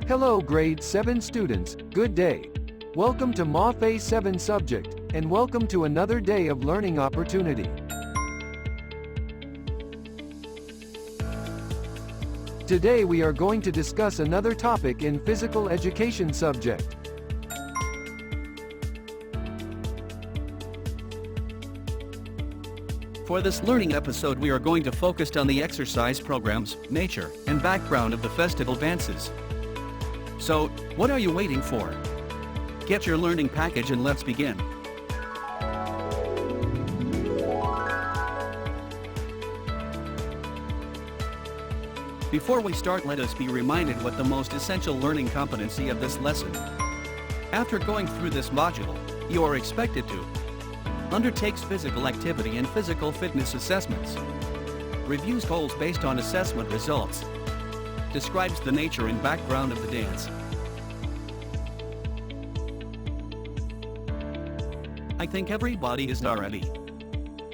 Hello grade 7 students, good day. Welcome to MAFE 7 subject, and welcome to another day of learning opportunity. Today we are going to discuss another topic in physical education subject. For this learning episode we are going to focus on the exercise programs, nature, and background of the festival dances. So, what are you waiting for? Get your learning package and let's begin. Before we start, let us be reminded what the most essential learning competency of this lesson. After going through this module, you are expected to undertakes physical activity and physical fitness assessments, reviews goals based on assessment results, describes the nature and background of the dance. I think everybody is now ready.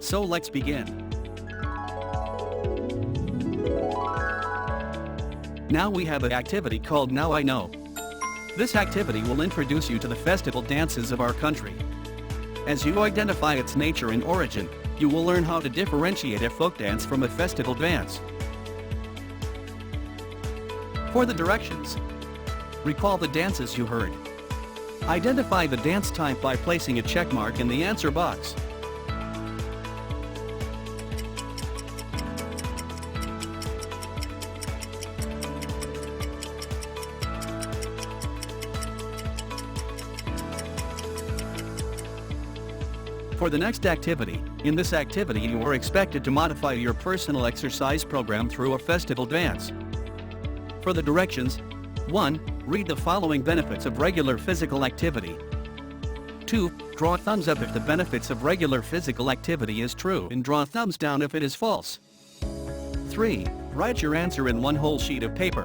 So let's begin. Now we have an activity called Now I Know. This activity will introduce you to the festival dances of our country. As you identify its nature and origin, you will learn how to differentiate a folk dance from a festival dance. For the directions, recall the dances you heard. Identify the dance type by placing a check mark in the answer box. For the next activity, in this activity you are expected to modify your personal exercise program through a festival dance. For the directions, 1. Read the following benefits of regular physical activity. 2. Draw thumbs up if the benefits of regular physical activity is true and draw thumbs down if it is false. 3. Write your answer in one whole sheet of paper.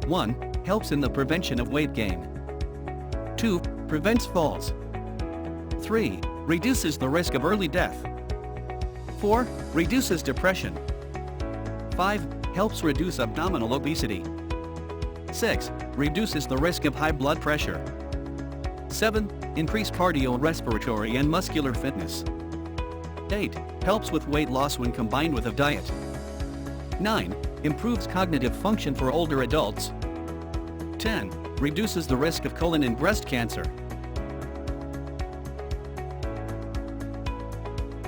1. Helps in the prevention of weight gain. 2. Prevents falls. 3. Reduces the risk of early death. 4. Reduces depression. 5. Helps reduce abdominal obesity. 6. Reduces the risk of high blood pressure. 7. Increase cardiorespiratory and muscular fitness. 8. Helps with weight loss when combined with a diet. 9. Improves cognitive function for older adults. 10. Reduces the risk of colon and breast cancer.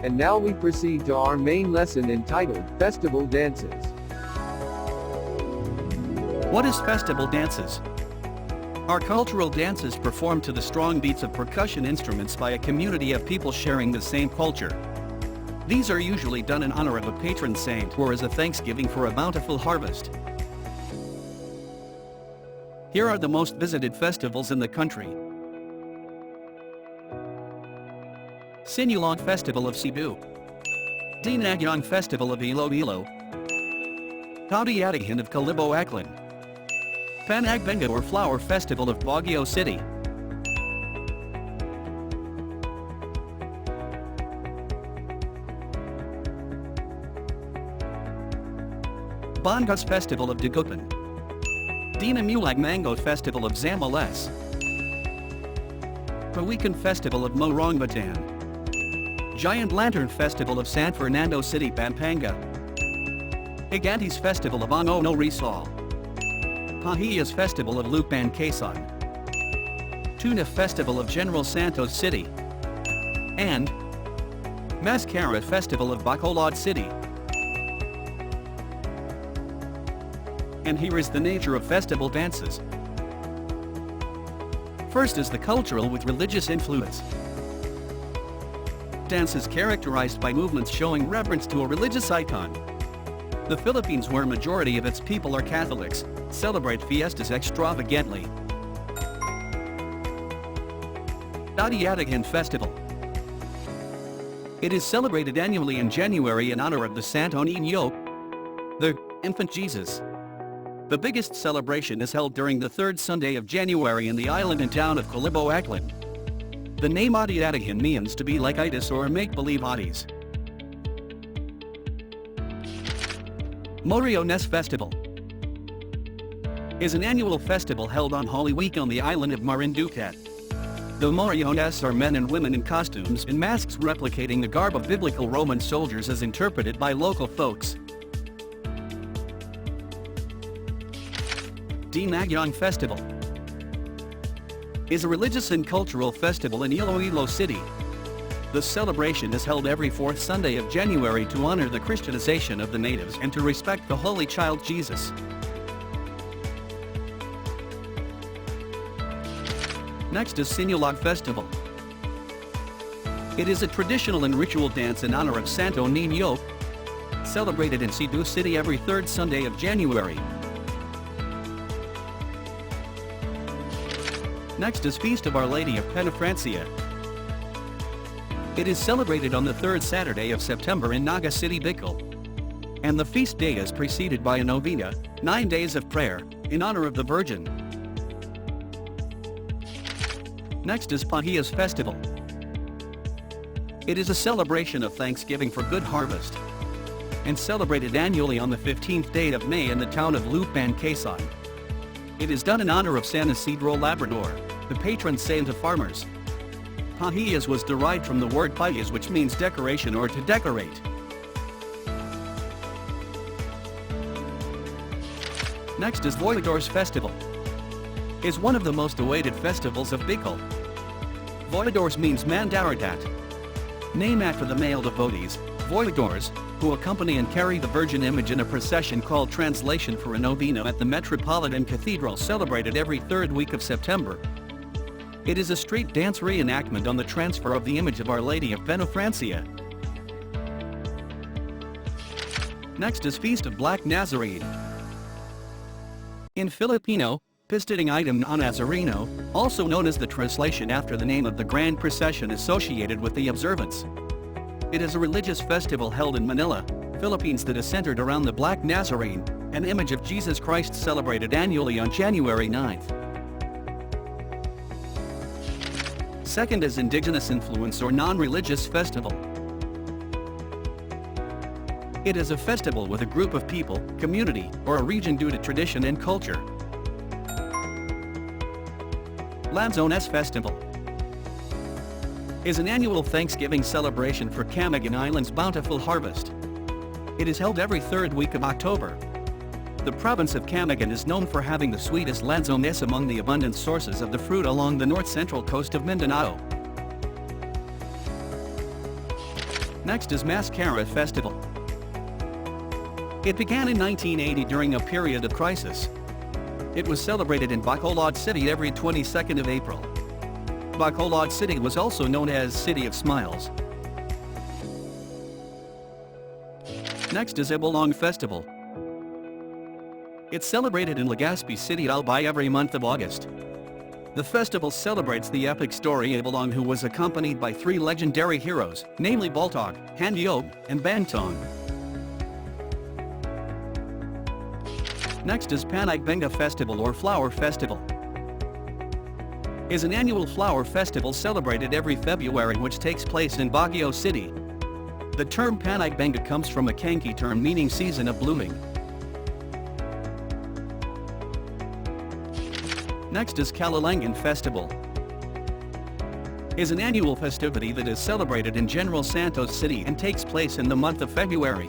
And now we proceed to our main lesson entitled Festival Dances. What is festival dances? Are cultural dances performed to the strong beats of percussion instruments by a community of people sharing the same culture. These are usually done in honor of a patron saint or as a thanksgiving for a bountiful harvest. Here are the most visited festivals in the country. Cinelog Festival of Cebu, Kalalangan Festival of Iloilo, Voyagor of Kalalangan, Pena or Flower Festival of Baguio City, Bongas Festival of Dagupan, Dinamulag Mango Festival of Zambales, Pawikan Festival of Morong, Giant Lantern Festival of San Fernando City, Pampanga, Higantes Festival of Angono Rizal, Pahia's Festival of Lupan, Quezon, Tuna Festival of General Santos City, and Mascara Festival of Bacolod City. And here is the nature of festival dances. First is the cultural with religious influence. Dance is characterized by movements showing reverence to a religious icon. The Philippines, where majority of its people are Catholics, celebrate fiestas extravagantly. Untitled Festival. It is celebrated annually in January in honor of the Santo Niño, the infant Jesus. The biggest celebration is held during the third Sunday of January in the island and town of Kalalangan. The name Untitled means to be like itis or make-believe oddies. Moriones Festival is an annual festival held on Holy Week on the island of Marinduque. The Moriones are men and women in costumes and masks replicating the garb of biblical Roman soldiers as interpreted by local folks. Dinagyang Festival is a religious and cultural festival in Iloilo City. The celebration is held every fourth Sunday of January to honor the Christianization of the natives and to respect the Holy Child Jesus. Next is Cinelog Festival. It is a traditional and ritual dance in honor of Santo Niño, celebrated in Cebu City every third Sunday of January. Next is Feast of Our Lady of Pena, Francia. It is celebrated on the third Saturday of September in Naga City, Bicol. And the feast day is preceded by a novena, 9 days of prayer, in honor of the Virgin. Next is Pahia's Festival. It is a celebration of thanksgiving for good harvest, and celebrated annually on the 15th day of May in the town of Lupan, Quezon. It is done in honor of San Isidro Labrador, the patron saint of farmers. Pahias was derived from the word payas, which means decoration or to decorate. Next is Voyagor's Festival. Is one of the most awaited festivals of Bicol. Voyagors means mandaragat. Named after the male devotees, Voyagors, who accompany and carry the Virgin image in a procession called Translation for a Novena at the Metropolitan Cathedral, celebrated every third week of September. It is a street dance reenactment on the transfer of the image of Our Lady of Pena, Francia. Next is Feast of Black Nazarene. In Filipino, Pistating item na Nazareno, also known as the translation after the name of the grand procession associated with the observance. It is a religious festival held in Manila, Philippines that is centered around the Black Nazarene, an image of Jesus Christ celebrated annually on January 9th. Second is Indigenous Influence or Non-Religious Festival. It is a festival with a group of people, community, or a region due to tradition and culture. Lanzones Festival is an annual Thanksgiving celebration for Camiguin Island's bountiful harvest. It is held every third week of October. The province of Camiguin is known for having the sweetest lanzones among the abundant sources of the fruit along the north-central coast of Mindanao. Next is Mascara Festival. It began in 1980 during a period of crisis. It was celebrated in Bacolod City every 22nd of April. Bacolod City was also known as City of Smiles. Next is Abel Festival. It's celebrated in Legazpi City, Albay every month of August. The festival celebrates the epic story of Abel, who was accompanied by 3 legendary heroes, namely Baltog, Handiog, and Bantong. Next is Panagbenga Festival or Flower Festival. Is an annual flower festival celebrated every February which takes place in Baguio City. The term Panagbenga comes from a Kanki term meaning season of blooming. Next is Kalalangan Festival. Is an annual festivity that is celebrated in General Santos City and takes place in the month of February.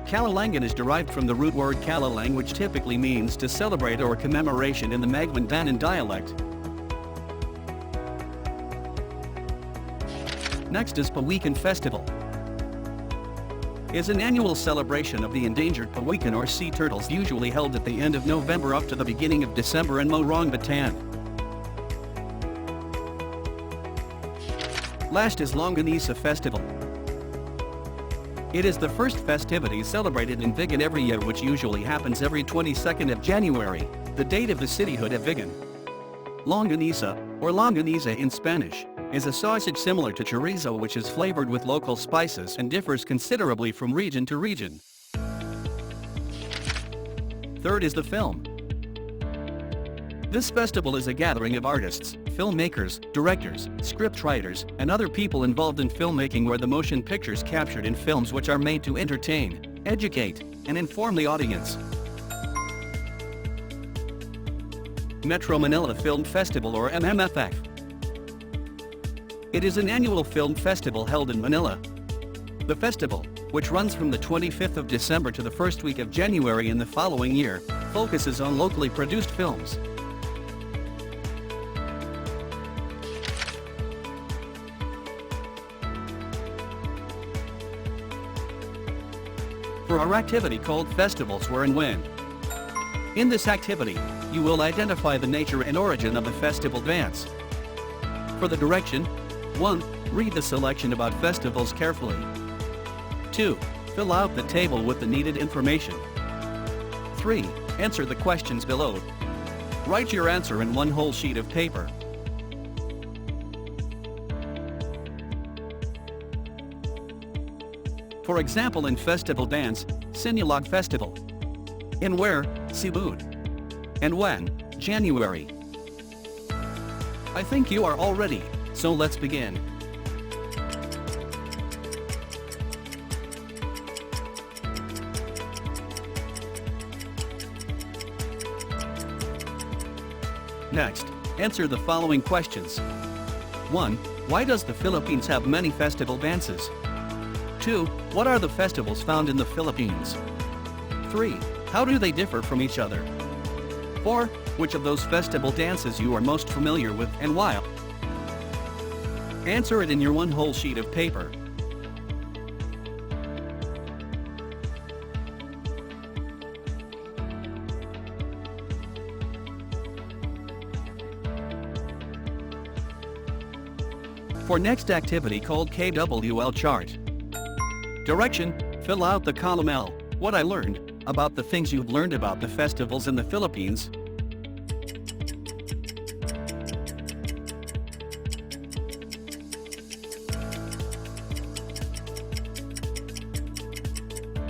Kalalangan is derived from the root word kalalang, which typically means to celebrate or commemoration in the Magbanbanan dialect. Next is Pawikan Festival. Is an annual celebration of the endangered pawikan or sea turtles, usually held at the end of November up to the beginning of December in Morong, Bataan. Last is Longanisa Festival. It is the first festivity celebrated in Vigan every year, which usually happens every 22nd of January, the date of the cityhood of Vigan. Longanisa, or longaniza in Spanish, is a sausage similar to chorizo which is flavored with local spices and differs considerably from region to region. Third is the film. This festival is a gathering of artists, filmmakers, directors, scriptwriters, and other people involved in filmmaking, where the motion pictures captured in films which are made to entertain, educate, and inform the audience. Metro Manila Film Festival, or MMFF. It is an annual film festival held in Manila. The festival, which runs from the 25th of December to the first week of January in the following year, focuses on locally produced films. For our activity called Festivals Where and When. In this activity, you will identify the nature and origin of the festival dance. For the direction, 1. Read the selection about festivals carefully. 2. Fill out the table with the needed information. 3. Answer the questions below. Write your answer in one whole sheet of paper. For example, in festival dance, Cinelog Festival. In where, Cebu. And when, January. I think you are all ready, so let's begin. Next, answer the following questions. 1. Why does the Philippines have many festival dances? 2. What are the festivals found in the Philippines? 3. How do they differ from each other? 4. Which of those festival dances you are most familiar with and why? Answer it in your one whole sheet of paper. For next activity called KWL chart. Direction, fill out the column L, what I learned, about the things you've learned about the festivals in the Philippines.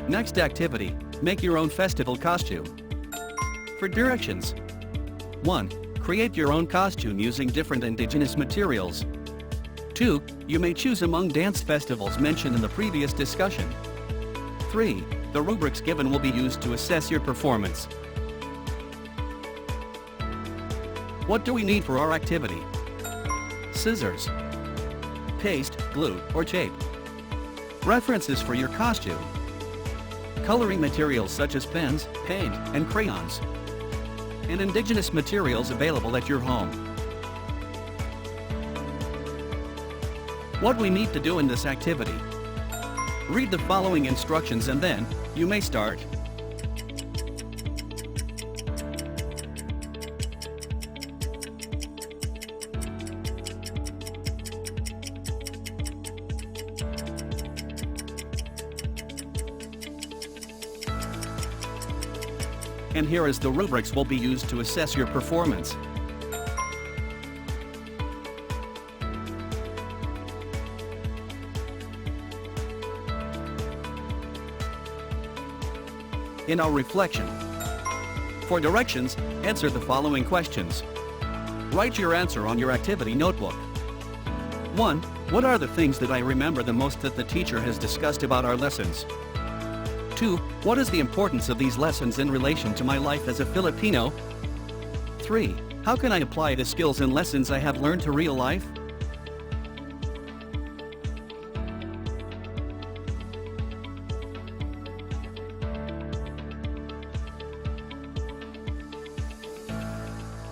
Next activity, make your own festival costume. For directions. 1. Create your own costume using different indigenous materials. 2. You may choose among dance festivals mentioned in the previous discussion. 3. The rubrics given will be used to assess your performance. What do we need for our activity? Scissors, paste, glue, or tape. References for your costume. Coloring materials such as pens, paint, and crayons. And indigenous materials available at your home. What we need to do in this activity. Read the following instructions and then, you may start. And here is the rubrics will be used to assess your performance. In our reflection. For directions, answer the following questions. Write your answer on your activity notebook. 1. What are the things that I remember the most that the teacher has discussed about our lessons? 2. What is the importance of these lessons in relation to my life as a Filipino? 3. How can I apply the skills and lessons I have learned to real life?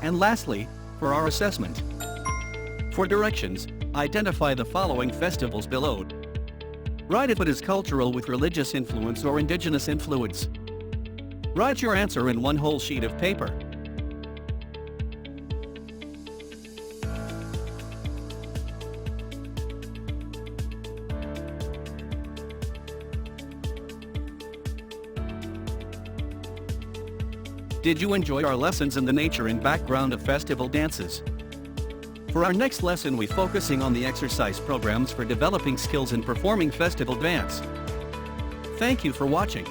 And lastly, for our assessment. For directions, identify the following festivals below. Write if it is cultural with religious influence or indigenous influence. Write your answer in one whole sheet of paper. Did you enjoy our lessons in the nature and background of festival dances? For our next lesson we focusing on the exercise programs for developing skills in performing festival dance. Thank you for watching.